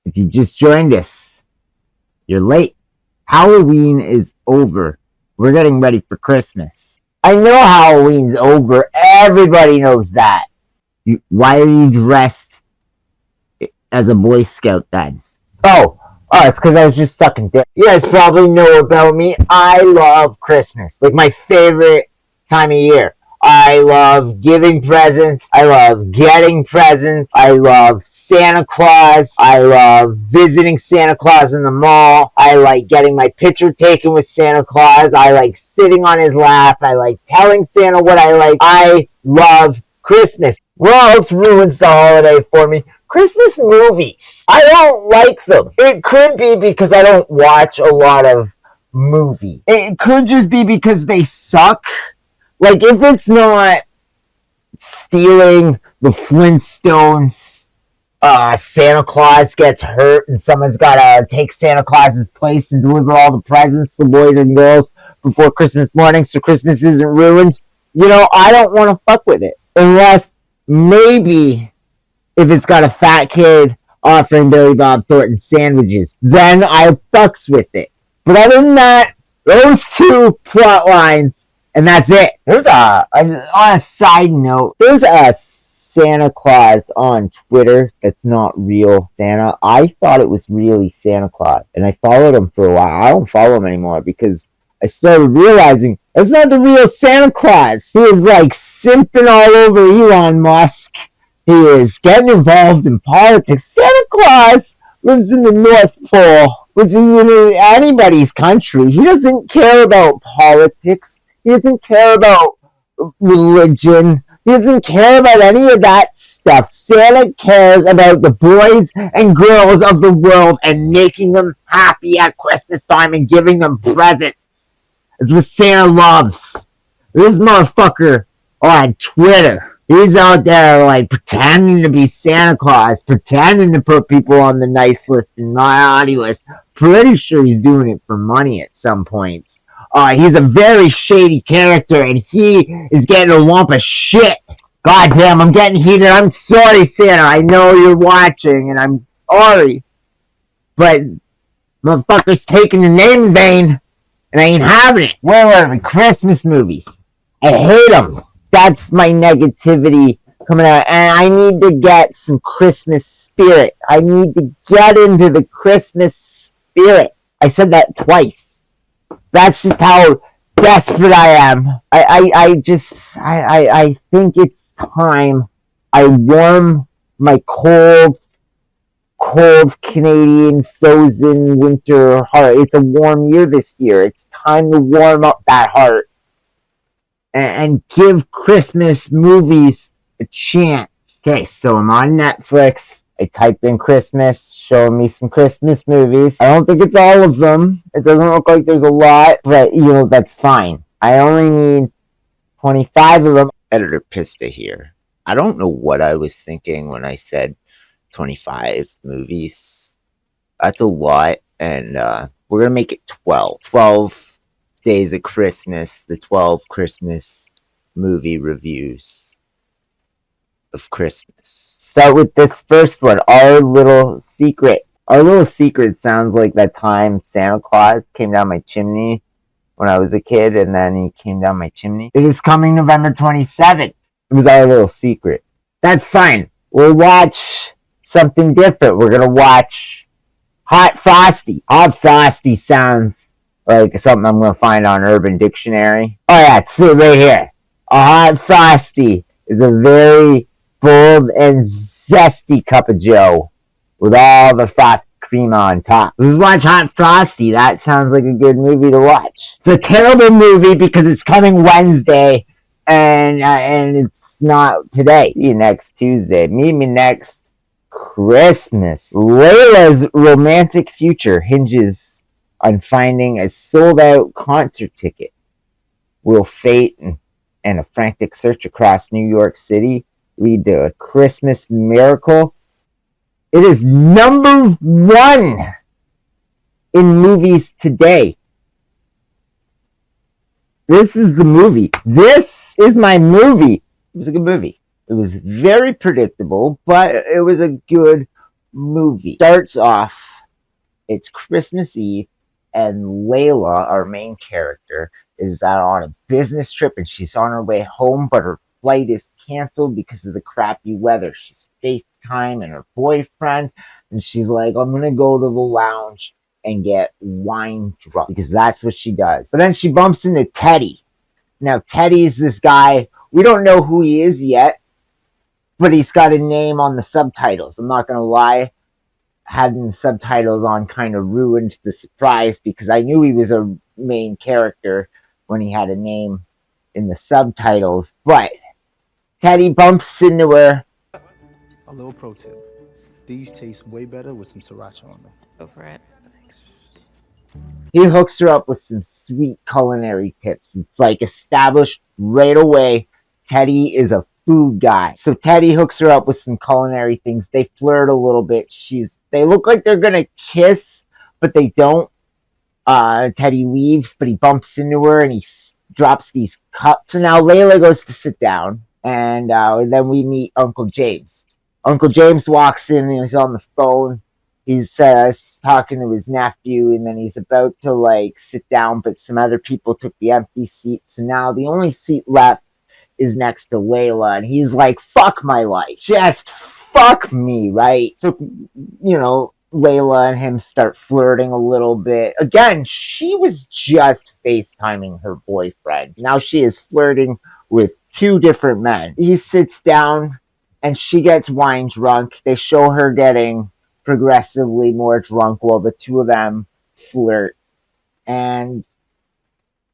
If you just joined us, you're late. Halloween is over. We're getting ready for Christmas. I know Halloween's over. Everybody knows that. Why are you dressed as a Boy Scout then? Oh, it's because I was just sucking dick. You guys probably know about me. I love Christmas. Like, my favorite time of year. I love giving presents. I love getting presents. I love Santa Claus. I love visiting Santa Claus in the mall. I like getting my picture taken with Santa Claus. I like sitting on his lap. I like telling Santa what I like. I love Christmas. What else ruins the holiday for me? Christmas movies. I don't like them. It could be because I don't watch a lot of movies. It could just be because they suck. Like, if it's not stealing the Flintstones, Santa Claus gets hurt and someone's gotta take Santa Claus's place and deliver all the presents to boys and girls before Christmas morning so Christmas isn't ruined, I don't want to fuck with it. Unless, maybe, if it's got a fat kid offering Billy Bob Thornton sandwiches, then I fucks with it. But other than that, those two plot lines, and that's it. On a side note, there's a Santa Claus on Twitter that's not real Santa. I thought it was really Santa Claus, and I followed him for a while. I don't follow him anymore because I started realizing that's not the real Santa Claus. He is like simping all over Elon Musk. He is getting involved in politics. Santa Claus lives in the North Pole, which isn't in anybody's country. He doesn't care about politics. He doesn't care about religion. He doesn't care about any of that stuff. Santa cares about the boys and girls of the world and making them happy at Christmas time and giving them presents. It's what Santa loves. This motherfucker on Twitter, he's out there like pretending to be Santa Claus, pretending to put people on the nice list and naughty list. Pretty sure he's doing it for money at some points. He's a very shady character, and he is getting a lump of shit. Goddamn, I'm getting heated. I'm sorry, Santa. I know you're watching, and I'm sorry. But motherfucker's taking the name in vain, and I ain't having it. Where are the Christmas movies? I hate them. That's my negativity coming out, and I need to get some Christmas spirit. I need to get into the Christmas spirit. I said that twice. That's just how desperate I am. I think it's time I warm my cold Canadian frozen winter heart. It's a warm year this year. It's time to warm up that heart and give Christmas movies a chance. Okay, so I'm on Netflix. I typed in Christmas, showing me some Christmas movies. I don't think it's all of them. It doesn't look like there's a lot, but, that's fine. I only need 25 of them. Editor Pista here. I don't know what I was thinking when I said 25 movies. That's a lot, and we're going to make it 12. 12 days of Christmas, the 12 Christmas movie reviews of Christmas. Start with this first one, Our Little Secret. Our Little Secret sounds like that time Santa Claus came down my chimney when I was a kid, and then he came down my chimney. It is coming November 27th. It was Our Little Secret. That's fine. We'll watch something different. We're going to watch Hot Frosty. Hot Frosty sounds like something I'm going to find on Urban Dictionary. Oh yeah, it's right here. A Hot Frosty is a very bold and zesty cup of joe with all the froth cream on top. Let's watch Hot Frosty. That sounds like a good movie to watch. It's a terrible movie because it's coming Wednesday and it's not today. See you next Tuesday. Meet me next Christmas. Layla's romantic future hinges on finding a sold-out concert ticket. Will fate and a frantic search across New York City lead to a Christmas miracle? It is number 1 in movies today. This is the movie. This is my movie. It was a good movie. It was very predictable, but it was a good movie. Starts off, it's Christmas Eve, and Layla, our main character, is out on a business trip and she's on her way home, but her flight is canceled because of the crappy weather. She's FaceTiming her boyfriend, and she's like, I'm gonna go to the lounge and get wine drunk because that's what she does. But then she bumps into Teddy. Now, Teddy's this guy, we don't know who he is yet, but he's got a name on the subtitles. I'm not gonna lie, having the subtitles on kind of ruined the surprise because I knew he was a main character when he had a name in the subtitles. But Teddy bumps into her. A little pro tip. These taste way better with some sriracha on them. Go for it. Thanks. He hooks her up with some sweet culinary tips. It's like established right away Teddy is a food guy. So Teddy hooks her up with some culinary things. They flirt a little bit. They look like they're gonna kiss, but they don't. Teddy leaves, but he bumps into her and he drops these cups. So now Layla goes to sit down, and then we meet Uncle James. Uncle James walks in and he's on the phone. He's talking to his nephew, and then he's about to like sit down, but some other people took the empty seat. So now the only seat left is next to Layla, and he's like, fuck my life. Just fuck me, right? So, Layla and him start flirting a little bit. Again, she was just FaceTiming her boyfriend. Now she is flirting with two different men. He sits down and she gets wine drunk. They show her getting progressively more drunk while the two of them flirt. And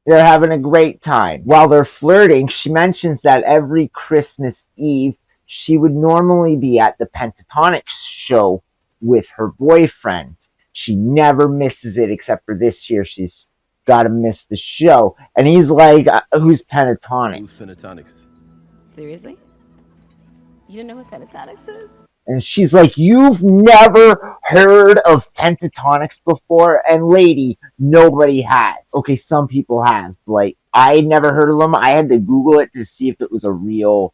they're having a great time. While they're flirting, she mentions that every Christmas Eve, she would normally be at the Pentatonix show with her boyfriend. She never misses it except for this year. She's got to miss the show. And he's like, who's Pentatonix? Who's Pentatonix? Seriously? You didn't know what Pentatonix is? And she's like, you've never heard of Pentatonix before? And lady, nobody has. Okay, some people have. Like, I never heard of them. I had to Google it to see if it was a real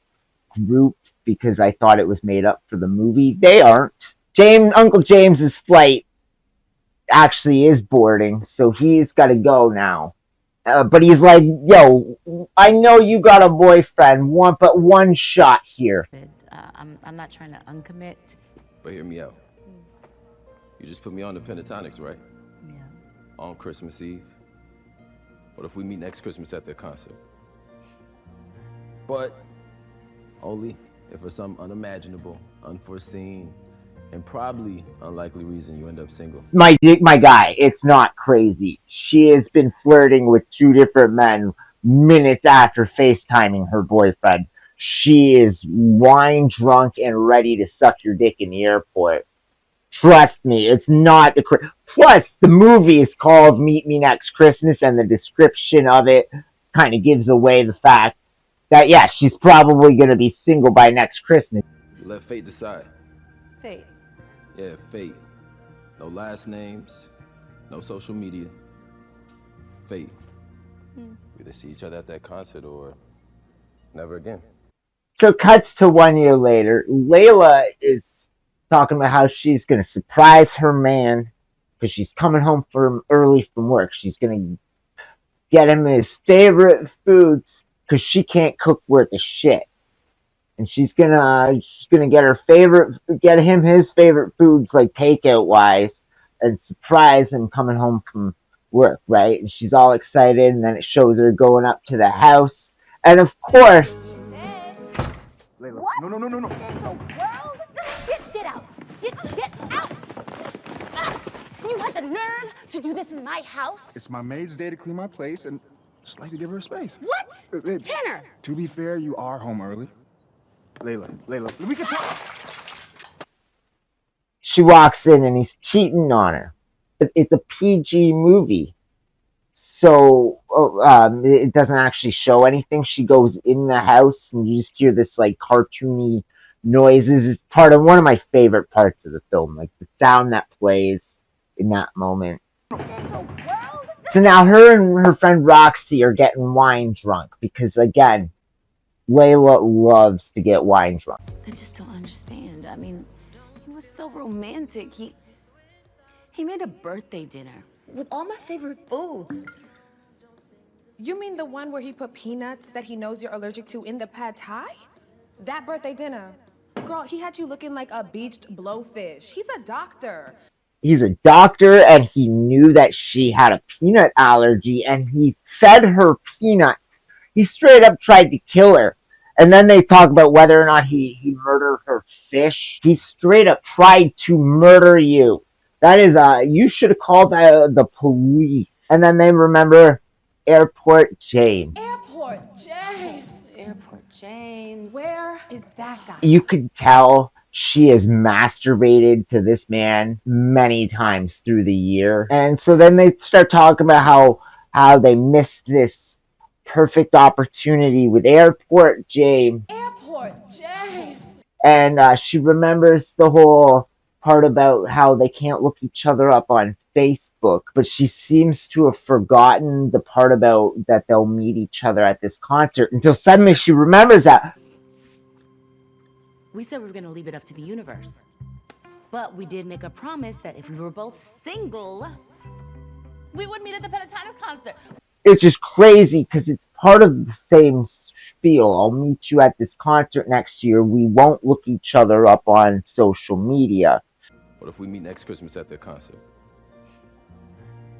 group because I thought it was made up for the movie. They aren't. Uncle James's flight actually is boarding, so he's got to go now. But he's like, yo, I know you got a boyfriend, but one shot here. I'm not trying to uncommit. But hear me out. You just put me on the Pentatonix, right? Yeah. On Christmas Eve. What if we meet next Christmas at their concert? But only if for some unimaginable, unforeseen, and probably unlikely reason you end up single. My guy, it's not crazy. She has been flirting with two different men minutes after FaceTiming her boyfriend. She is wine drunk and ready to suck your dick in the airport. Trust me, it's not the... Plus, the movie is called Meet Me Next Christmas, and the description of it kind of gives away the fact that, yeah, she's probably going to be single by next Christmas. You let fate decide. Fate. Yeah, fate. No last names, no social media. Fate. We either see each other at that concert or never again. So cuts to 1 year later. Layla is talking about how she's going to surprise her man because she's coming home early from work. She's going to get him his favorite foods because she can't cook worth a shit. And she's gonna get him his favorite foods, like takeout wise, and surprise him coming home from work, right? And she's all excited, and then it shows her going up to the house, and of course, Layla, What? no. In the world? Get out! Get out! Ah! You had the nerve to do this in my house? It's my maid's day to clean my place and just like to give her space. What? Tanner! To be fair, you are home early. Layla, we can talk. she walks in and he's cheating on her. It's a PG movie, so it doesn't actually show anything. She goes in the house and you just hear this like cartoony noises. It's part of one of my favorite parts of the film, like the sound that plays in that moment. So now her and her friend Roxy are getting wine drunk because, again, Layla loves to get wine drunk. I just don't understand. I mean, you was so romantic. He made a birthday dinner with all my favorite foods. You mean the one where he put peanuts that he knows you're allergic to in the pad thai? That birthday dinner. Girl, he had you looking like a beached blowfish. He's a doctor. He's a doctor, and he knew that she had a peanut allergy, and he fed her peanuts. He straight up tried to kill her. And then they talk about whether or not he murdered her fish. He straight up tried to murder you. That is, you should have called the police. And then they remember Airport James. Airport James. Airport James. Where is that guy? You could tell she has masturbated to this man many times through the year. And so then they start talking about how they missed this perfect opportunity with Airport James. Airport James. And she remembers the whole part about how they can't look each other up on Facebook, but she seems to have forgotten the part about that they'll meet each other at this concert until suddenly she remembers that. We said we were going to leave it up to the universe. But we did make a promise that if we were both single, we would meet at the Pentatonics concert. It's just crazy because it's part of the same spiel. I'll meet you at this concert next year. We won't look each other up on social media. What if we meet next Christmas at their concert?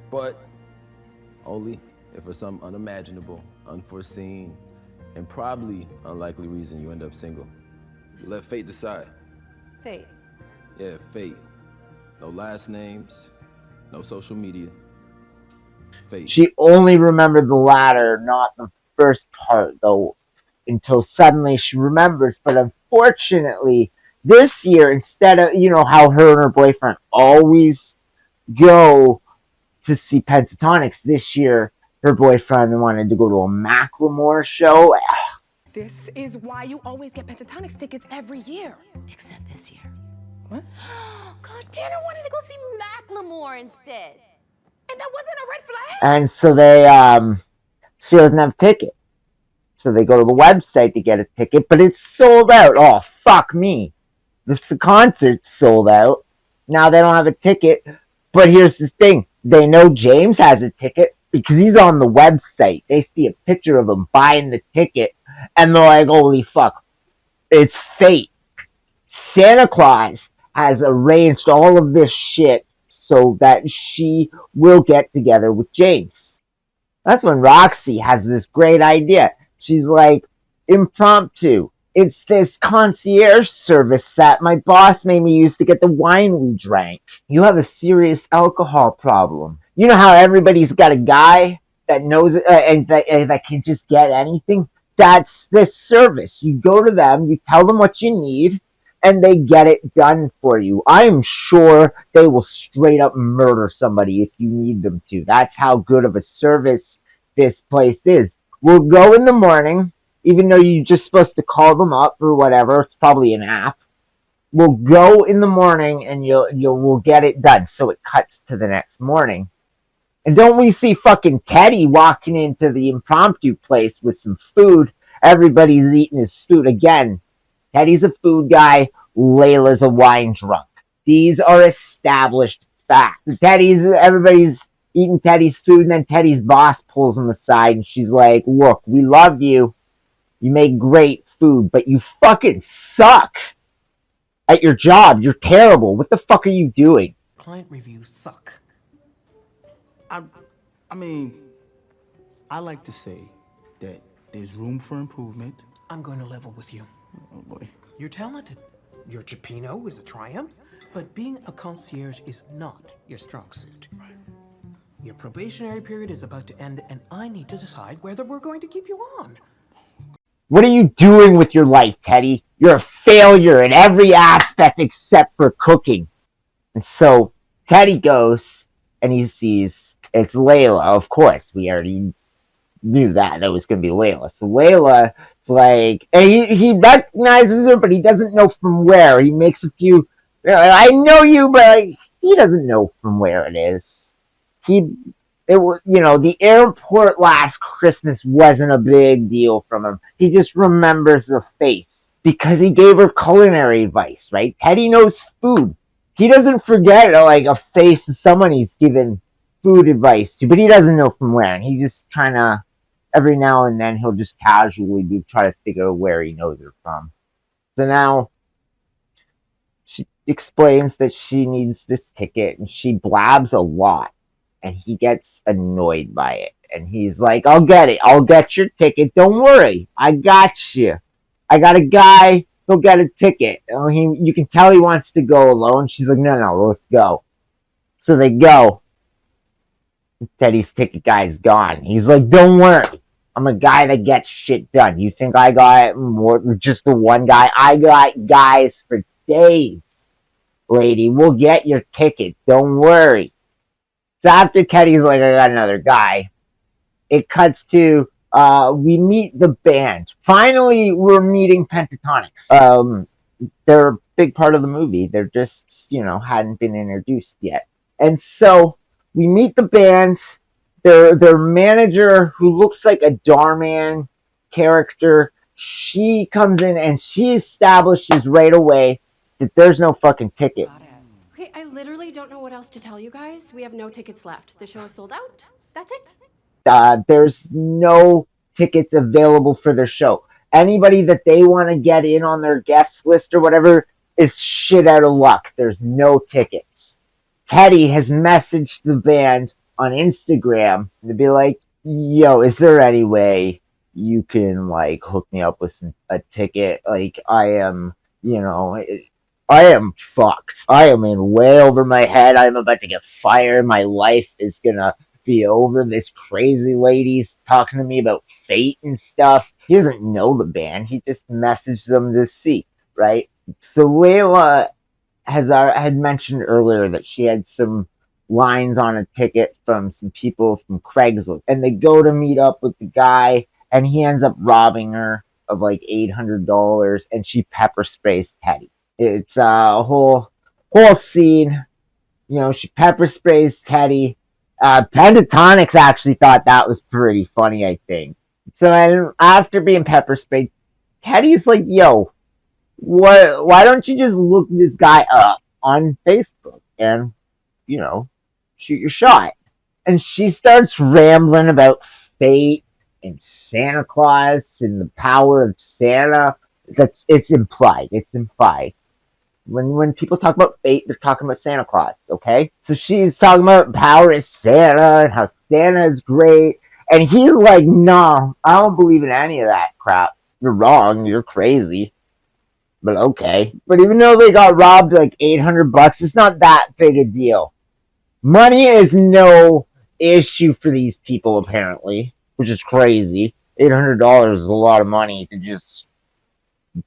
But only if for some unimaginable, unforeseen, and probably unlikely reason you end up single. You let fate decide. Fate. Yeah, fate. No last names, no social media. Fate. She only remembered the latter, not the first part, though, until suddenly she remembers. But unfortunately, this year, instead of, how her and her boyfriend always go to see Pentatonics, this year, her boyfriend wanted to go to a Macklemore show. This is why you always get Pentatonics tickets every year. Except this year. What? God, Tanner wanted to go see Macklemore instead. And that wasn't a red flag? And so she doesn't have a ticket. So they go to the website to get a ticket, but it's sold out. Oh, fuck me. The concert's sold out. Now they don't have a ticket. But here's the thing. They know James has a ticket because he's on the website. They see a picture of him buying the ticket, and they're like, holy fuck. It's fate. Santa Claus has arranged all of this shit so that she will get together with James. That's when Roxy has this great idea. She's like, impromptu. It's this concierge service that my boss made me use to get the wine we drank. You have a serious alcohol problem. You know how everybody's got a guy that knows and that can just get anything? That's this service. You go to them, you tell them what you need, and they get it done for you. I am sure they will straight up murder somebody if you need them to. That's how good of a service this place is. We'll go in the morning, even though you're just supposed to call them up or whatever. It's probably an app. We'll go in the morning and we'll get it done. So it cuts to the next morning. And don't we see fucking Teddy walking into the impromptu place with some food? Everybody's eating his food again. Teddy's a food guy. Layla's a wine drunk. These are established facts. Everybody's eating Teddy's food, and then Teddy's boss pulls him aside, and she's like, look, we love you. You make great food, but you fucking suck at your job. You're terrible. What the fuck are you doing? Client reviews suck. I mean, I like to say that there's room for improvement. I'm going to level with you. Oh boy. You're talented. Your Geppino is a triumph, but being a concierge is not your strong suit. Right. Your probationary period is about to end, and I need to decide whether we're going to keep you on. What are you doing with your life, Teddy? You're a failure in every aspect except for cooking. And so Teddy goes, and he sees it's Layla. Of course, we already knew that was going to be Layla. So Layla's like, and he recognizes her, but he doesn't know from where. He makes a few, I know you, but he doesn't know from where it is. The airport last Christmas wasn't a big deal from him. He just remembers the face because he gave her culinary advice, right? Teddy knows food. He doesn't forget like a face of someone he's given food advice to, but he doesn't know from where. And he's just trying to, every now and then, he'll just casually try to figure out where he knows her from. So now she explains that she needs this ticket, and she blabs a lot, and he gets annoyed by it. And he's like, I'll get it. I'll get your ticket. Don't worry. I got you. I got a guy. He'll get a ticket. You can tell he wants to go alone. She's like, no, let's go. So they go. Teddy's ticket guy's gone. He's like, don't worry. I'm a guy that gets shit done. You think I got more, just the one guy? I got guys for days, lady. We'll get your ticket. Don't worry. So after Teddy's like, I got another guy, it cuts to, we meet the band. Finally, we're meeting Pentatonix. They're a big part of the movie. They're just, hadn't been introduced yet. And so we meet the band. Their manager, who looks like a Darman character, she comes in and she establishes right away that there's no fucking tickets. Okay, I literally don't know what else to tell you guys. We have no tickets left. The show is sold out. That's it. There's no tickets available for their show. Anybody that they want to get in on their guest list or whatever is shit out of luck. There's no tickets. Teddy has messaged the band on Instagram to be like, yo, is there any way you can like hook me up with a ticket? Like, I am fucked. I am in way over my head. I'm about to get fired. My life is gonna be over. This crazy lady's talking to me about fate and stuff. He doesn't know the band. He just messaged them to see, right? So Layla had mentioned earlier that she had some lines on a ticket from some people from Craigslist, and they go to meet up with the guy, and he ends up robbing her of like $800, and she pepper sprays Teddy. It's a whole scene. She pepper sprays Teddy. Pentatonix actually thought that was pretty funny, I think. So then after being pepper sprayed, Teddy's like, yo, why don't you just look this guy up on Facebook and, shoot your shot? And she starts rambling about fate and Santa Claus and the power of Santa. It's implied. It's implied. When people talk about fate, they're talking about Santa Claus, okay? So she's talking about power of Santa and how Santa is great. And he's like, no, I don't believe in any of that crap. You're wrong. You're crazy. But okay. But even though they got robbed like $800, it's not that big a deal. Money is no issue for these people, apparently, which is crazy. $800 is a lot of money to just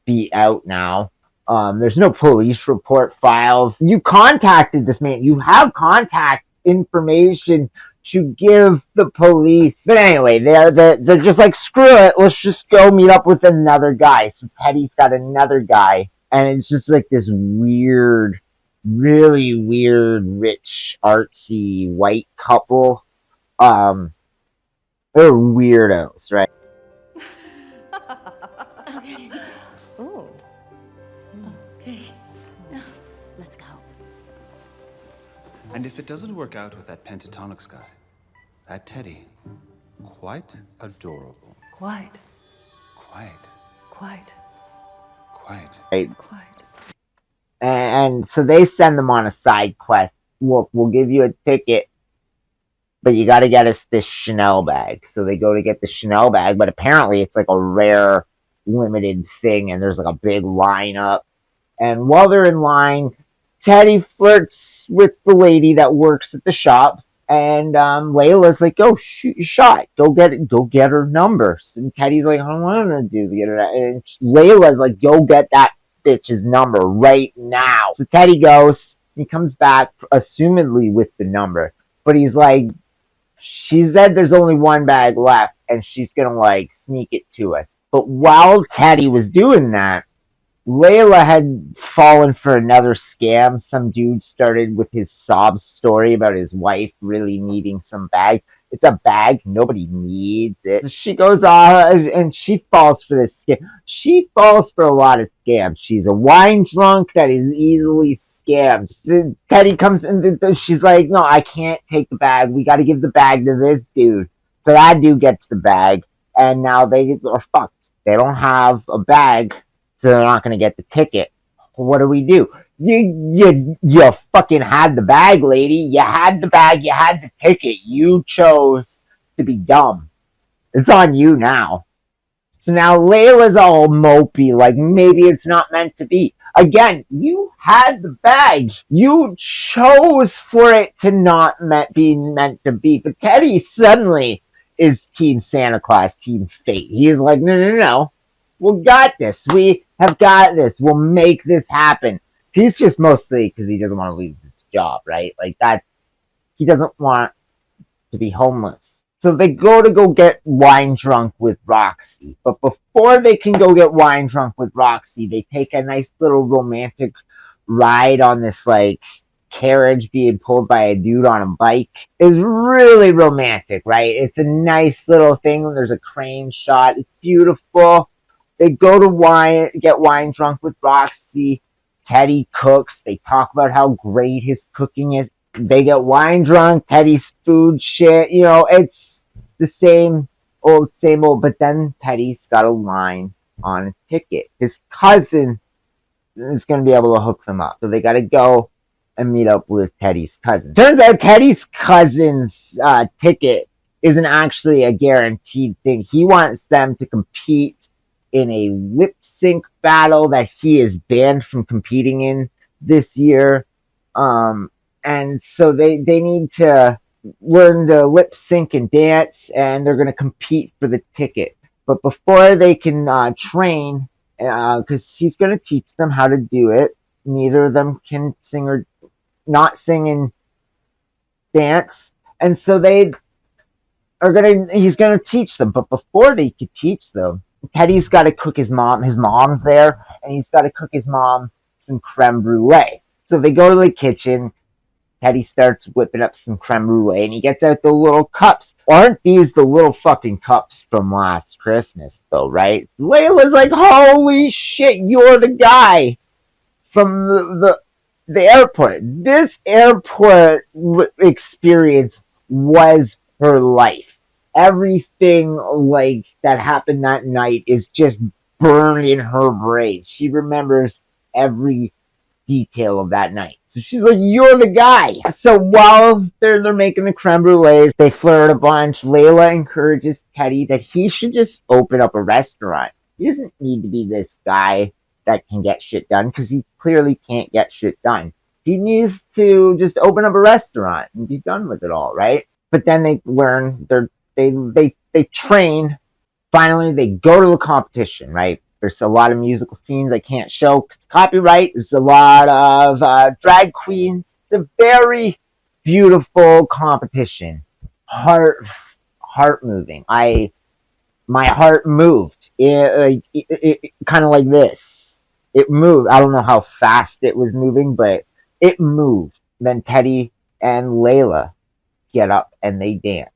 be out now. There's no police report files. You contacted this man. You have contact information to give the police. But anyway, they're just like, screw it. Let's just go meet up with another guy. So Teddy's got another guy. And it's just like this weird, really weird, rich, artsy, white couple. They're weirdos, right? Okay. Oh. Okay. Let's go. And if it doesn't work out with that Pentatonix guy, that Teddy, quite adorable. Quite. Quite. Quite. Quite. Quite. And so they send them on a side quest. Look, we'll give you a ticket, but you got to get us this Chanel bag. So they go to get the Chanel bag, but apparently it's like a rare, limited thing, and there's like a big lineup. And while they're in line, Teddy flirts with the lady that works at the shop, and Layla's like, "Go shoot your shot. Go get her numbers." And Teddy's like, "I don't want to do the internet." And Layla's like, "Go get that bitch's number right now." So Teddy goes. He comes back, assumedly with the number, but he's like, "She said there's only one bag left, and she's gonna like sneak it to us." But while Teddy was doing that, Layla had fallen for another scam. Some dude started with his sob story about his wife really needing some bag. It's a bag. Nobody needs it. So she goes off and she falls for this scam. She falls for a lot of scams. She's a wine drunk that is easily scammed. Teddy comes in. She's like, no, I can't take the bag. We got to give the bag to this dude. So that dude gets the bag. And now they are fucked. They don't have a bag. So they're not going to get the ticket. What do we do? You fucking had the bag, lady. You had the bag. You had the ticket. You chose to be dumb. It's on you now. So now Layla's all mopey, like maybe it's not meant to be. Again, you had the bag. You chose for it to not be meant to be. But Teddy suddenly is Team Santa Claus, Team Fate. He is like, no. We got this. We have got this. We'll make this happen. He's just mostly because he doesn't want to lose his job, right? Like he doesn't want to be homeless. So they go get wine drunk with Roxy. But before they can go get wine drunk with Roxy, they take a nice little romantic ride on this like carriage being pulled by a dude on a bike. It's really romantic, right? It's a nice little thing. There's a crane shot. It's beautiful. They go to get wine drunk with Roxy. Teddy cooks. They talk about how great his cooking is. They get wine drunk. Teddy's food shit. You know, it's the same old. But then Teddy's got a line on a ticket. His cousin is going to be able to hook them up. So they got to go and meet up with Teddy's cousin. Turns out Teddy's cousin's ticket isn't actually a guaranteed thing. He wants them to compete in a lip sync battle that he is banned from competing in this year. And so they need to learn to lip sync and dance, and they're going to compete for the ticket. But before they can train, because he's going to teach them how to do it, neither of them can sing or not sing and dance. And so he's going to teach them. But before they could teach them, Teddy's got to cook his mom. His mom's there, and he's got to cook his mom some creme brulee. So they go to the kitchen. Teddy starts whipping up some creme brulee, and he gets out the little cups. Aren't these the little fucking cups from last Christmas, though, right? Layla's like, holy shit, you're the guy from the airport. This airport experience was her life. Everything like that happened that night is just burned in her brain. She remembers every detail of that night. So she's like, you're the guy. So while they're making the creme brulees, they flirt a bunch. Layla encourages Teddy that he should just open up a restaurant. He doesn't need to be this guy that can get shit done, because he clearly can't get shit done. He needs to just open up a restaurant and be done with it all, right? But then they learn, they train. Finally, they go to the competition, right? There's a lot of musical scenes I can't show because copyright. There's a lot of drag queens. It's a very beautiful competition. Heart moving. My heart moved. It kind of like this. It moved. I don't know how fast it was moving, but it moved. Then Teddy and Layla get up and they dance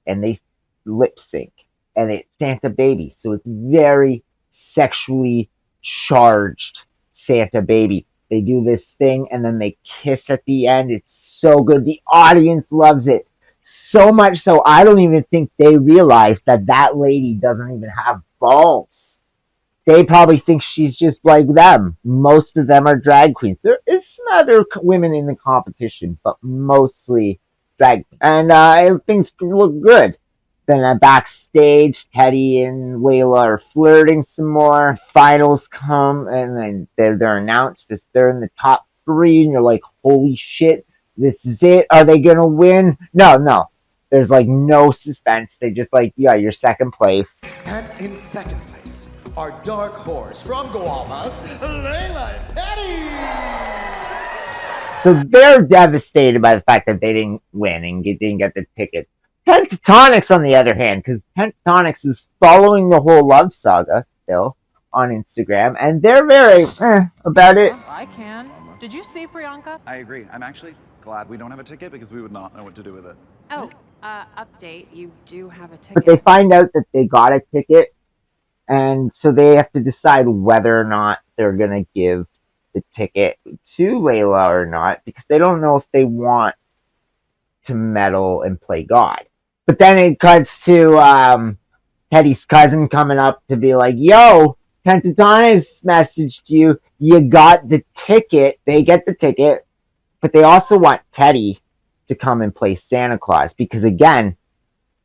and they lip sync, and it's Santa Baby. So it's very sexually charged Santa Baby. They do this thing and then they kiss at the end. It's so good. The audience loves it so much so I don't even think they realize that lady doesn't even have balls. They probably think she's just like them. Most of them are drag queens. There is some other women in the competition, but mostly drag queens. And things look good. Then backstage, Teddy and Layla are flirting some more. Finals come, and then they're announced as they're in the top 3, and you're like, holy shit, this is it. Are they going to win? No. There's like no suspense. They just like, yeah, you're second place. And in second place, our dark horse from Guamas, Layla and Teddy! So they're devastated by the fact that they didn't win and didn't get the ticket. Pentatonix, on the other hand, because Pentatonix is following the whole love saga still on Instagram, and they're very about it. I can. Did you see Priyanka? I agree. I'm actually glad we don't have a ticket because we would not know what to do with it. Oh, Update. You do have a But they ticket. find out that they got a ticket, and so they have to decide whether or not they're gonna give the ticket to Layla or not, because they don't know if they want to meddle and play God. But then it cuts to Teddy's cousin coming up to be like, yo, Pentatonix messaged you. You got the ticket. They get the ticket, but they also want Teddy to come and play Santa Claus because, again,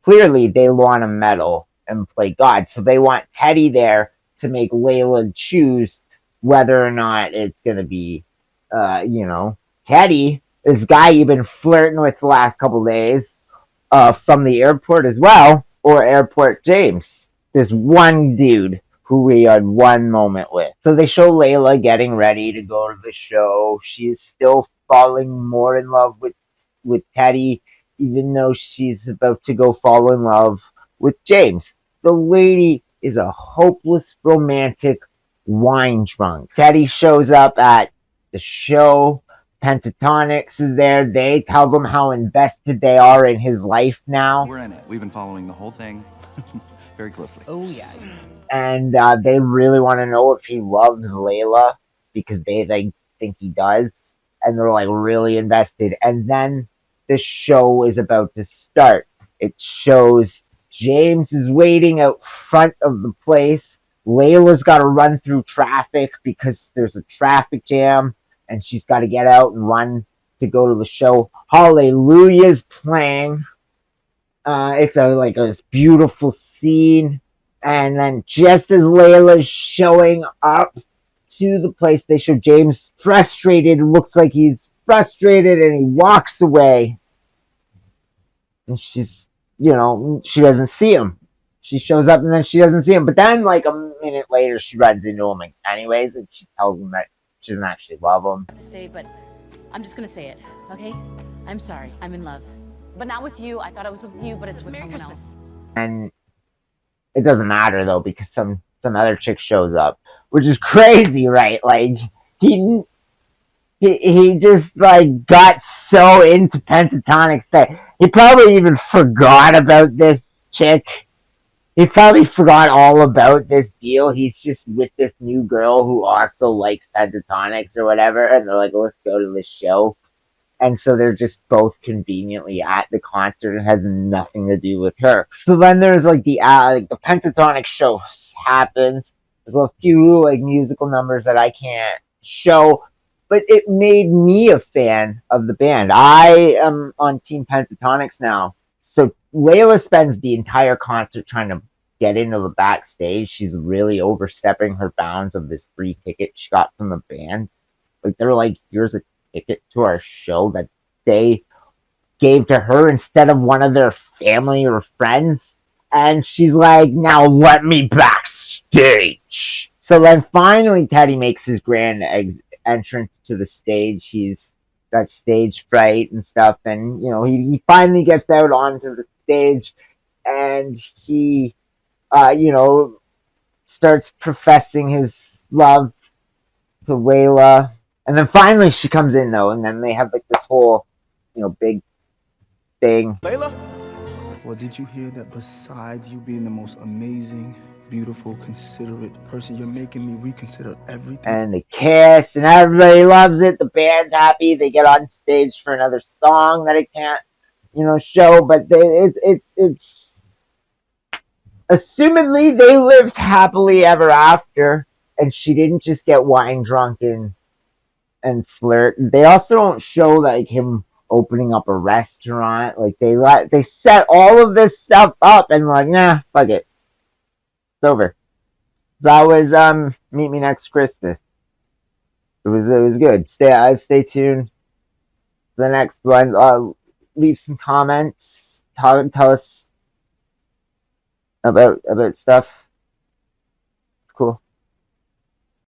clearly they want to meddle and play God. So they want Teddy there to make Layla choose whether or not it's going to be, Teddy, this guy you've been flirting with the last couple days, from the airport as well, or Airport James, this one dude who we had one moment with. So they show Layla getting ready to go to the show. She is still falling more in love with Teddy, even though she's about to go fall in love with James. The lady is a hopeless romantic wine drunk. Teddy shows up at the show. Pentatonix is there. They tell them how invested they are in his life now. We're in it. We've been following the whole thing very closely. Oh, yeah. And they really want to know if he loves Layla because they think he does. And they're like really invested. And then the show is about to start. It shows James is waiting out front of the place. Layla's got to run through traffic because there's a traffic jam. And she's got to get out and run to go to the show. Hallelujah's playing. It's this beautiful scene. And then just as Layla's showing up to the place, they show James frustrated. It looks like he's frustrated and he walks away. And she's, she doesn't see him. She shows up and then she doesn't see him. But then like a minute later, she runs into him anyways. And she tells him that she doesn't actually love him. To say, but I'm just gonna say it, okay? I'm sorry. I'm in love, but not with you. I thought it was with you, but it's with someone else. And it doesn't matter though because some other chick shows up, which is crazy, right? Like he just like got so into Pentatonix that he probably even forgot about this chick. He probably forgot all about this deal. He's just with this new girl who also likes Pentatonix or whatever, and they're like, let's go to the show. And so they're just both conveniently at the concert and has nothing to do with her. So then there's like the Pentatonix show happens. There's a few like musical numbers that I can't show, but it made me a fan of the band. I am on Team Pentatonix now. So Layla spends the entire concert trying to get into the backstage. She's really overstepping her bounds of this free ticket she got from the band. Like they're like, here's a ticket to our show that they gave to her instead of one of their family or friends. And she's like, now let me backstage. So then finally Teddy makes his grand entrance to the stage. He's got stage fright and stuff, and he finally gets out onto the stage, and he starts professing his love to Layla, and then finally she comes in though, and then they have like this whole big thing. Layla? Well, did you hear that besides you being the most amazing, beautiful, considerate person, you're making me reconsider everything? And they kiss, and everybody loves it. The band's happy. They get on stage for another song that I can't, show. But it's assumedly they lived happily ever after, and she didn't just get wine drunk and flirt. They also don't show like him opening up a restaurant. Like they set all of this stuff up, and like, nah, fuck it. It's over. That was Meet Me Next Christmas. It was good. Stay tuned for the next one. Leave some comments. Tell us about stuff. It's cool.